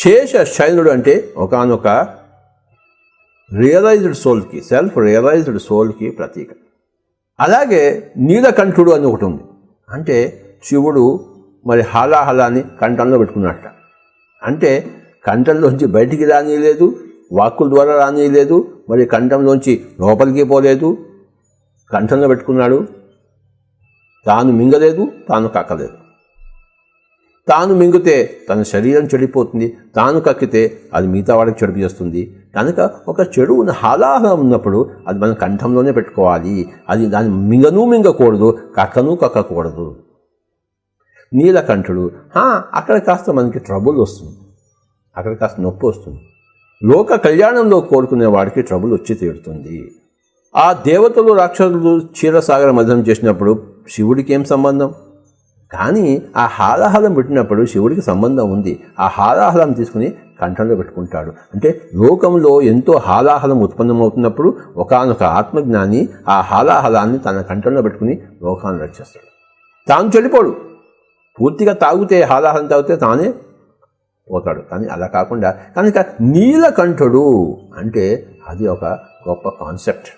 శేష శయనుడు అంటే ఒకానొక realised సోల్కి, self realised సోల్కి ప్రతీక. అలాగే నీలకంఠుడు అని ఒకటి ఉంది. అంటే శివుడు మరి హాలాహలాన్ని కంఠంలో పెట్టుకున్నట్ట. అంటే కంఠంలోంచి బయటికి రానియలేదు, వాక్కుల ద్వారా రానియలేదు, మరి కంఠంలోంచి లోపలికి పోలేదు, కంఠంలో పెట్టుకున్నాడు. తాను మింగలేదు, తాను కక్కలేదు. తాను మింగితే తన శరీరం చెడిపోతుంది, తాను కక్కితే అది మిగతా వాడికి చెడు చేస్తుంది. కనుక ఒక చెడు హాలాహలం ఉన్నప్పుడు అది మన కంఠంలోనే పెట్టుకోవాలి. అది దాన్ని మింగకూడదు, కక్కకూడదు. నీలకంఠుడు అక్కడ కాస్త మనకి ట్రబుల్ వస్తుంది, అక్కడ కాస్త నొప్పి వస్తుంది. లోక కళ్యాణంలో కోరుకునే వాడికి ట్రబుల్ వచ్చి తీరుతుంది. ఆ దేవతలు రాక్షసులు క్షీరసాగర మదనం చేసినప్పుడు శివుడికి ఏం సంబంధం? కానీ ఆ హాలాహలం పెట్టినప్పుడు శివుడికి సంబంధం ఉంది. ఆ హాలాహలం తీసుకుని కంఠంలో పెట్టుకుంటాడు. అంటే లోకంలో ఎంతో హాలాహలం ఉత్పన్నమవుతున్నప్పుడు ఒకానొక ఆత్మజ్ఞాని ఆ హాలాహలాన్ని తన కంఠంలో పెట్టుకుని లోకాన్ని రక్షిస్తాడు. తాను చెడిపోడు. పూర్తిగా హాలాహలం తాగితే తానే పోతాడు. కానీ అలా కాకుండా కనుక నీలకంఠుడు అంటే అది ఒక గొప్ప కాన్సెప్ట్.